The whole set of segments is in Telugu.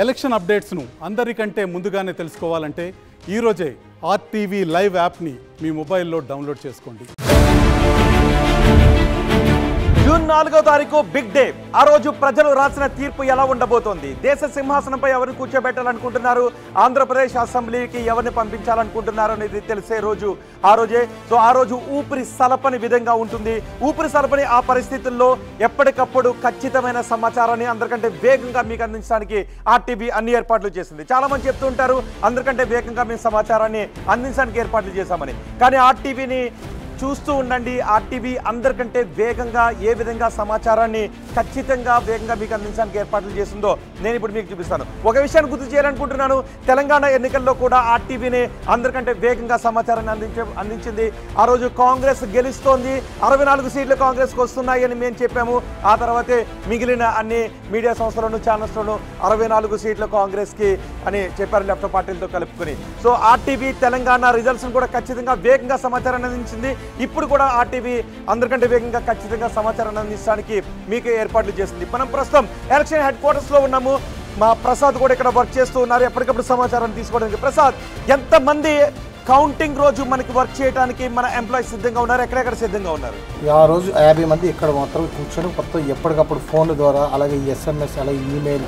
ఎలక్షన్ అప్డేట్స్ను అందరికంటే ముందుగానే తెలుసుకోవాలంటే ఈరోజే ఆర్టీవీ లైవ్ యాప్ని మీ మొబైల్లో డౌన్లోడ్ చేసుకోండి. జూన్ 4వ తారీఖు బిగ్ డే. ఆ రోజు ప్రజలు రాసిన తీర్పు ఎలా ఉండబోతోంది? దేశ సింహాసనంపై ఎవరిని కూర్చోబెట్టాలనుకుంటున్నారు, ఆంధ్రప్రదేశ్ అసెంబ్లీకి ఎవరిని పంపించాలనుకుంటున్నారు అనేది తెలిసే రోజు ఆ రోజే. సో ఆ రోజు ఊపిరి సలపని విధంగా ఉంటుంది. ఊపిరి సలపని ఆ పరిస్థితుల్లో ఎప్పటికప్పుడు ఖచ్చితమైన సమాచారాన్ని అందరికంటే వేగంగా మీకు అందించడానికి ఆర్టీవీ అన్ని ఏర్పాట్లు చేసింది. చాలా మంది చెప్తూ ఉంటారు అందరికంటే వేగంగా మేము సమాచారాన్ని అందించడానికి ఏర్పాట్లు చేశామని. కానీ ఆర్టీవీని చూస్తూ ఉండండి. ఆర్టీవీ అందరికంటే వేగంగా ఏ విధంగా సమాచారాన్ని ఖచ్చితంగా వేగంగా మీకు అందించడానికి ఏర్పాట్లు చేసిందో నేను ఇప్పుడు మీకు చూపిస్తాను. ఒక విషయాన్ని గుర్తు చేయాలనుకుంటున్నాను. తెలంగాణ ఎన్నికల్లో కూడా ఆర్టీవీని అందరికంటే వేగంగా సమాచారాన్ని అందించింది. ఆ రోజు కాంగ్రెస్ గెలుస్తోంది, 64 సీట్లు కాంగ్రెస్కి వస్తున్నాయి అని మేము చెప్పాము. ఆ తర్వాతే మిగిలిన అన్ని మీడియా సంస్థలను ఛానల్స్లోనూ 64 సీట్లు కాంగ్రెస్కి అని చెప్పారు లెఫ్ట్ పార్టీలతో కలుపుకొని. సో ఆర్టీవీ తెలంగాణ రిజల్ట్స్ను కూడా ఖచ్చితంగా వేగంగా సమాచారాన్ని అందించింది. ఇప్పుడు కూడా ఆర్టీవీ అందరికంటే వేగంగా ఖచ్చితంగా సమాచారాన్ని అందించడానికి మీకు ఏర్పాట్లు చేసింది. మనం ప్రస్తుతం ఎలక్షన్ హెడ్ క్వార్టర్స్లో ఉన్నాము. మా ప్రసాద్ కూడా ఇక్కడ వర్క్ చేస్తూ ఉన్నారు ఎప్పటికప్పుడు సమాచారాన్ని తీసుకోవడానికి. ప్రసాద్, ఎంతమంది కౌంటింగ్ రోజు మనకి వర్క్ చేయడానికి మన ఎంప్లాయీస్ సిద్ధంగా ఉన్నారు? ఎక్కడెక్కడ సిద్ధంగా ఉన్నారు? ఆ రోజు 50 మంది ఇక్కడ మాత్రం కూర్చొని మొత్తం ఎప్పటికప్పుడు ఫోన్ ద్వారా, అలాగే ఎస్ఎంఎస్, అలాగే ఈమెయిల్,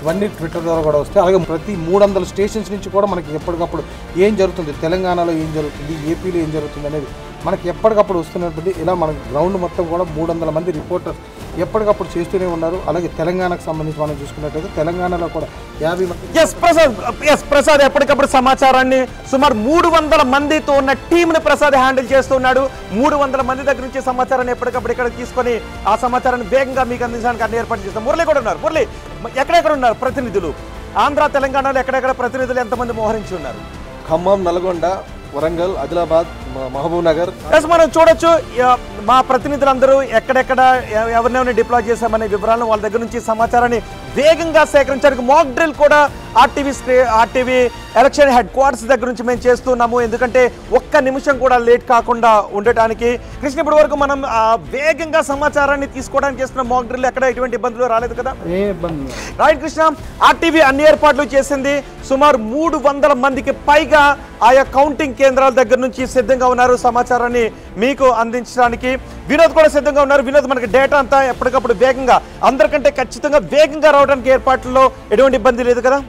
ఇవన్నీ ట్విట్టర్ ద్వారా కూడా వస్తాయి. అలాగే ప్రతి 300 స్టేషన్స్ నుంచి కూడా మనకి ఎప్పటికప్పుడు ఏం జరుగుతుంది, తెలంగాణలో ఏం జరుగుతుంది, ఏపీలో ఏం జరుగుతుంది అనేది మనకి ఎప్పటికప్పుడు వస్తున్నటువంటి ఇలా మనకి గ్రౌండ్ మొత్తం కూడా 300 మంది రిపోర్టర్స్ ఎప్పటికప్పుడు చేస్తూనే ఉన్నారు. అలాగే తెలంగాణకు సంబంధించి మనం చూసుకున్నట్టయితే తెలంగాణలో కూడా 50 మంది ప్రసాద్ ఎప్పటికప్పుడు సమాచారాన్ని సుమారు 300 మందితో ఉన్న టీంని ప్రసాద్ హ్యాండిల్ చేస్తున్నాడు. 300 మంది దగ్గర నుంచి సమాచారాన్ని ఎప్పటికప్పుడు ఇక్కడ తీసుకొని ఆ సమాచారాన్ని వేగంగా మీకు అందించడానికి అన్ని ఏర్పాటు చేస్తాం. మురళి కూడా ఉన్నారు. మురళి, ఎక్కడెక్కడ ఉన్నారు ప్రతినిధులు? ఆంధ్ర తెలంగాణలో ఎక్కడెక్కడ ప్రతినిధులు ఎంతమంది మోహరించి ఉన్నారు? ఖమ్మం, నల్గొండ, వరంగల్, ఆదిలాబాద్, మహబూబ్ నగర్. మనం చూడొచ్చు మా ప్రతినిధులందరూ ఎక్కడెక్కడ ఎవరినెవరిని డిప్లాయ్ చేశామనే వివరాలను వాళ్ళ దగ్గర నుంచి సమాచారాన్ని వేగంగా సేకరించడానికి మాక్ డ్రిల్ కూడా ఆర్టీవీ ఎలక్షన్ హెడ్ క్వార్టర్స్ దగ్గర నుంచి మేము చేస్తున్నాము. ఎందుకంటే ఒక్క నిమిషం కూడా లేట్ కాకుండా ఉండటానికి. కృష్ణ, ఇప్పటి వరకు మనం వేగంగా సమాచారాన్ని తీసుకోవడానికి చేస్తున్న మాక్ డ్రిల్ ఎక్కడ ఎటువంటి ఇబ్బందులు రాలేదు కదా? రైట్ కృష్ణ, ఆర్టీవీ అన్ని ఏర్పాట్లు చేసింది. సుమారు 300 మందికి పైగా ఆయా కౌంటింగ్ కేంద్రాల దగ్గర నుంచి సిద్ధంగా ఉన్నారు సమాచారాన్ని మీకు అందించడానికి. వినోద్ కూడా సిద్ధంగా ఉన్నారు. వినోద్, మనకి డేటా అంతా ఎప్పటికప్పుడు వేగంగా అందరికంటే ఖచ్చితంగా వేగంగా రావడానికి ఏర్పాట్లలో ఎటువంటి ఇబ్బంది లేదు కదా?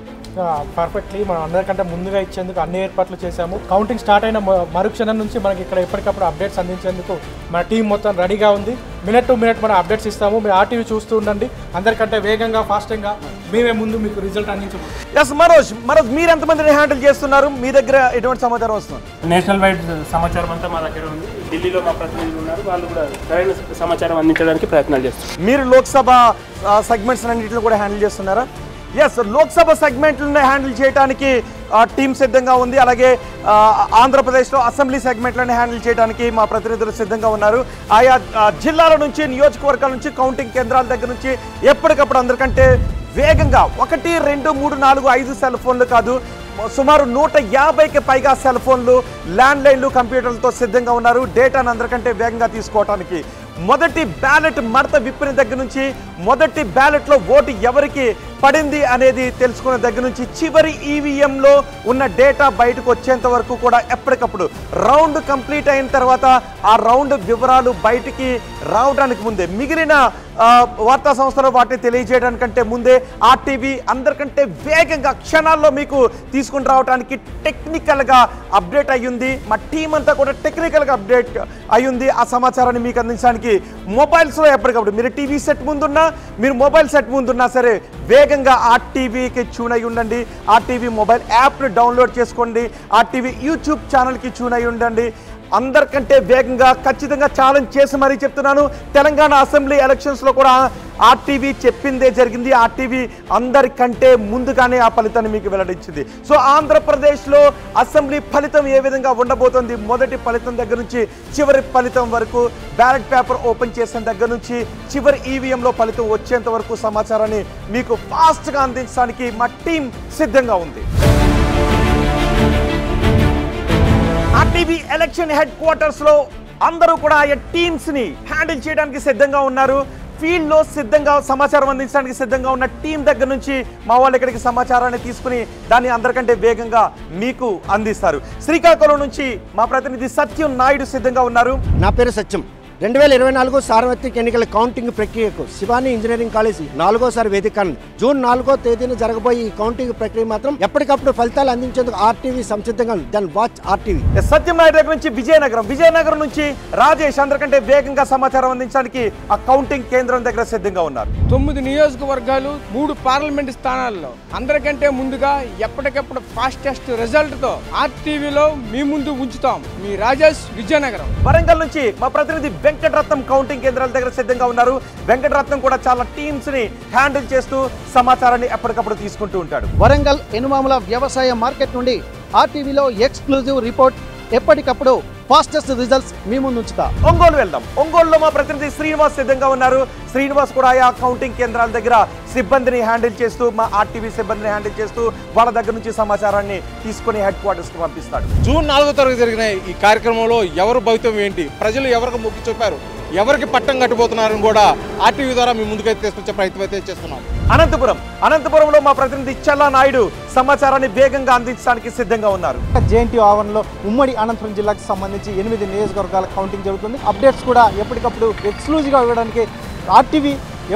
పర్ఫెక్ట్లీ మనం అందరికంటే ముందుగా ఇచ్చేందుకు అన్ని ఏర్పాట్లు చేశాము. కౌంటింగ్ స్టార్ట్ అయిన మరుక్షణం నుంచి మనకి ఇక్కడ ఎప్పటికప్పుడు అప్డేట్స్ అందించేందుకు మన టీం మొత్తం రెడీగా ఉంది. మినిట్ టు మినిట్ మనం అప్డేట్స్ ఇస్తాము. మీరు ఆర్టీవీ చూస్తూ ఉండండి. అందరికంటే వేగంగా, ఫాస్ట్గా మేమే ముందు మీకు రిజల్ట్ అందించబోతున్నాం. ఎస్ మనోజ్, మీరు ఎంతమందిని హ్యాండిల్ చేస్తున్నారు? మీ దగ్గర ఎటువంటి సమాచారం వస్తుంది? నేషనల్ వైడ్ సమాచారం అంతా మా దగ్గర ఉంది. ఢిల్లీలో మా ప్రతినిధులు ఉన్నారు. వాళ్ళు కూడా సరైన సమాచారం అందించడానికి ప్రయత్నాలు చేస్తారు. మీరు లోక్సభ సెగ్మెంట్స్ అన్నింటిని కూడా హ్యాండిల్ చేస్తున్నారా? ఎస్, లోక్సభ సెగ్మెంట్లను హ్యాండిల్ చేయడానికి టీం సిద్ధంగా ఉంది. అలాగే ఆంధ్రప్రదేశ్లో అసెంబ్లీ సెగ్మెంట్లను హ్యాండిల్ చేయడానికి మా ప్రతినిధులు సిద్ధంగా ఉన్నారు. ఆయా జిల్లాల నుంచి, నియోజకవర్గాల నుంచి, కౌంటింగ్ కేంద్రాల దగ్గర నుంచి ఎప్పటికప్పుడు అందరికంటే వేగంగా 1, 2, 3, 4, 5 సెల్ ఫోన్లు కాదు, సుమారు 150కి పైగా సెల్ ఫోన్లు, ల్యాండ్లైన్లు, కంప్యూటర్లతో సిద్ధంగా ఉన్నారు డేటాను అందరికంటే వేగంగా తీసుకోవడానికి. మొదటి బ్యాలెట్ మడత విప్పిన దగ్గర నుంచి, మొదటి బ్యాలెట్లో ఓటు ఎవరికి పడింది అనేది తెలుసుకున్న దగ్గర నుంచి, చివరి ఈవీఎంలో ఉన్న డేటా బయటకు వచ్చేంత వరకు కూడా ఎప్పటికప్పుడు రౌండ్ కంప్లీట్ అయిన తర్వాత ఆ రౌండ్ వివరాలు బయటికి రావడానికి ముందే, మిగిలిన వార్తా సంస్థలు వాటిని తెలియజేయడానికంటే ముందే ఆర్టీవీ అందరికంటే వేగంగా క్షణాల్లో మీకు తీసుకుని రావడానికి టెక్నికల్గా అప్డేట్ అయ్యింది. మా టీం అంతా కూడా టెక్నికల్గా అప్డేట్ అయ్యింది. ఆ సమాచారాన్ని మీకు అందించడానికి మొబైల్స్లో ఎప్పటికప్పుడు మీరు టీవీ సెట్ ముందున్నా, మీరు మొబైల్ సెట్ ముందున్నా సరే వేగంగా ఆర్టీవీకి ట్యూన్ అయి ఉండండి. ఆర్టీవీ మొబైల్ యాప్ని డౌన్లోడ్ చేసుకోండి. ఆర్టీవీ యూట్యూబ్ ఛానల్కి ట్యూన్ అయి ఉండండి. అందరికంటే వేగంగా ఖచ్చితంగా ఛాలెంజ్ చేసి మరీ చెప్తున్నాను. తెలంగాణ అసెంబ్లీ ఎలక్షన్స్లో కూడా ఆర్టీవీ చెప్పిందే జరిగింది. ఆర్టీవీ అందరికంటే ముందుగానే ఆ ఫలితాన్ని మీకు వెల్లడించింది. సో ఆంధ్రప్రదేశ్లో అసెంబ్లీ ఫలితం ఏ విధంగా ఉండబోతోంది, మొదటి ఫలితం దగ్గర నుంచి చివరి ఫలితం వరకు, బ్యాలెట్ పేపర్ ఓపెన్ చేసిన దగ్గర నుంచి చివరి ఈవీఎంలో ఫలితం వచ్చేంత వరకు సమాచారాన్ని మీకు ఫాస్ట్గా అందించడానికి మా టీం సిద్ధంగా ఉంది. ఆర్టీవీ ఎలక్షన్ హెడ్ క్వార్టర్స్లో అందరూ కూడా ఆయా టీమ్స్ని హ్యాండిల్ చేయడానికి సిద్ధంగా ఉన్నారు. ఫీల్డ్లో సిద్ధంగా సమాచారం అందించడానికి సిద్ధంగా ఉన్న టీం దగ్గర నుంచి మా వాళ్ళు ఇక్కడికి సమాచారాన్ని తీసుకుని దాన్ని అందరికంటే వేగంగా మీకు అందిస్తారు. శ్రీకాకుళం నుంచి మా ప్రతినిధి సత్యం నాయుడు సిద్ధంగా ఉన్నారు. నా పేరు సత్యం. 2024 సార్వత్రిక ఎన్నికల కౌంటింగ్ ప్రక్రియకు శివాని ఇంజనీరింగ్ కాలేజీ 4వ వేదిక కానుంది. జూన్ 4వ తేదీన జరగబోయే ఈ కౌంటింగ్ ప్రక్రియ మాత్రం ఎప్పటికప్పుడు ఫలితాలు అందించేందుకు RTV సంసిద్ధంగా ఉంది. దాని వాచ్ RTV. సత్యం నాయుడు దగ్గర నుంచి విజయనగరం నుంచి రాజేష్ అందరికంటే వేగంగా సమాచారం అందించడానికి ఆ కౌంటింగ్ కేంద్రం దగ్గర సిద్ధంగా ఉన్నారు. 9 నియోజకవర్గాలు 3 పార్లమెంట్ స్థానాల్లో అందరికంటే ముందుగా ఎప్పటికప్పుడు ఫాస్టెస్ట్ రిజల్ట్ తో RTVలో మీ ముందు ఉంచుతాం. మీ రాజేష్, విజయనగరం. వరంగల్ నుంచి మా ప్రతినిధి వెంకటరత్నం కౌంటింగ్ కేంద్రాల దగ్గర సిద్ధంగా ఉన్నారు. వెంకటరత్నం కూడా చాలా టీమ్స్ ని హ్యాండిల్ చేస్తూ సమాచారాన్ని ఎప్పటికప్పుడు తీసుకుంటూ ఉంటాడు. వరంగల్ ఎనుమాముల వ్యవసాయ మార్కెట్ నుండి RTVలో ఎక్స్క్లూజివ్ రిపోర్ట్, ఎప్పటికప్పుడు ఫాస్టెస్ట్ రిజల్ట్స్ మీ ముందు ఉంచుతా. ఒంగోలు వెళ్దాం. ఒంగోలులో మా ప్రతినిధి శ్రీనివాస్ సిద్ధంగా ఉన్నారు. శ్రీనివాస్ కూడా ఆయా కౌంటింగ్ కేంద్రాల దగ్గర సిబ్బందిని హ్యాండిల్ చేస్తూ, మా RTV సిబ్బందిని హ్యాండిల్ చేస్తూ వాళ్ళ దగ్గర నుంచి సమాచారాన్ని తీసుకుని హెడ్ క్వార్టర్స్ కి పంపిస్తాడు. జూన్ 4వ తారీఖు జరిగిన ఈ కార్యక్రమంలో ఎవరు భవితం ఏంటి, ప్రజలు ఎవరికి మొగ్గు చూపారు, ఎవరికి పట్టం కట్టిపోతున్నారని కూడా RTV ద్వారా మీ ముందుకైతే తీసుకొచ్చే ప్రయత్నం అయితే చేస్తున్నాం. అనంతపురంలో మా ప్రతినిధి చల్లా నాయుడు సమాచారాన్ని వేగంగా అందించడానికి సిద్ధంగా ఉన్నారు. JNTU ఆవరణలో ఉమ్మడి అనంతపురం జిల్లాకు సంబంధించి 8 నియోజకవర్గాల కౌంటింగ్ జరుగుతుంది. అప్డేట్స్ కూడా ఎప్పటికప్పుడు ఎక్స్క్లూజివ్గా ఇవ్వడానికి RTV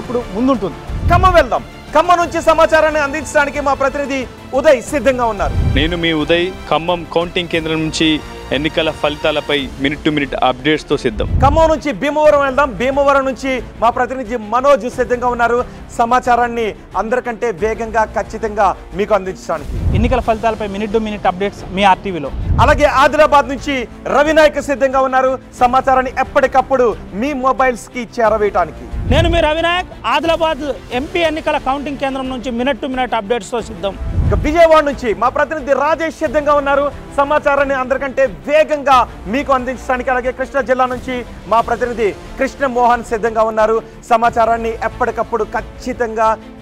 ఎప్పుడు ముందుంటుంది. ఖమ్మం వెళ్దాం. ఖమ్మం నుంచి సమాచారాన్ని అందించడానికి మా ప్రతినిధి ఉదయ్ సిద్ధంగా ఉన్నారు. నేను మీ ఉదయ్. ఖమ్మం కౌంటింగ్ కేంద్రం నుంచి ఎన్నికల ఫలితాలపై మినిట్ టు మినిట్ అప్డేట్స్తో సిద్ధం. ఖమ్మం నుంచి భీమవరం వెళ్దాం. భీమవరం నుంచి మా ప్రతినిధి మనోజ్ సిద్ధంగా ఉన్నారు. సమాచారాన్ని అందరికంటే వేగంగా ఖచ్చితంగా మీకు అందించడానికి ఎన్నికల ఫలితాలపై మినిట్ టు మినిట్ అప్డేట్స్ మీ RTVలో. అలాగే ఆదిలాబాద్ నుంచి రవినాయక్ సిద్ధంగా ఉన్నారు. సమాచారాన్ని ఎప్పటికప్పుడు మీ మొబైల్స్ కి చేరవేయడానికి. నేను మీ రవినాయక్. ఆదిలాబాద్ MP ఎన్నికల కౌంటింగ్ కేంద్రం నుంచి మినిట్ టు మినిట్ అప్డేట్స్తో సిద్ధం. విజయవాడ నుంచి మా ప్రతినిధి రాజేష్ సిద్ధంగా ఉన్నారు. సమాచారాన్ని అందరికంటే వేగంగా మీకు అందించడానికి. అలాగే కృష్ణా జిల్లా నుంచి మా ప్రతినిధి కృష్ణ మోహన్ సిద్ధంగా ఉన్నారు. సమాచారాన్ని ఎప్పటికప్పుడు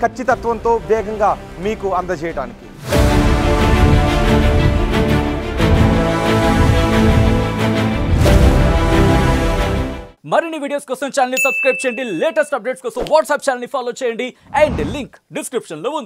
ఖచ్చితత్వంతో వేగంగా మీకు అందజేయడానికి. మరిన్ని వీడియోస్ కోసం ఛానల్ ని సబ్స్క్రైబ్ చేయండి. లేటెస్ట్ అప్డేట్స్ కోసం వాట్సాప్ ఛానల్ ని ఫాలో చేయండి. అండ్ లింక్ డిస్క్రిప్షన్ లో ఉంది.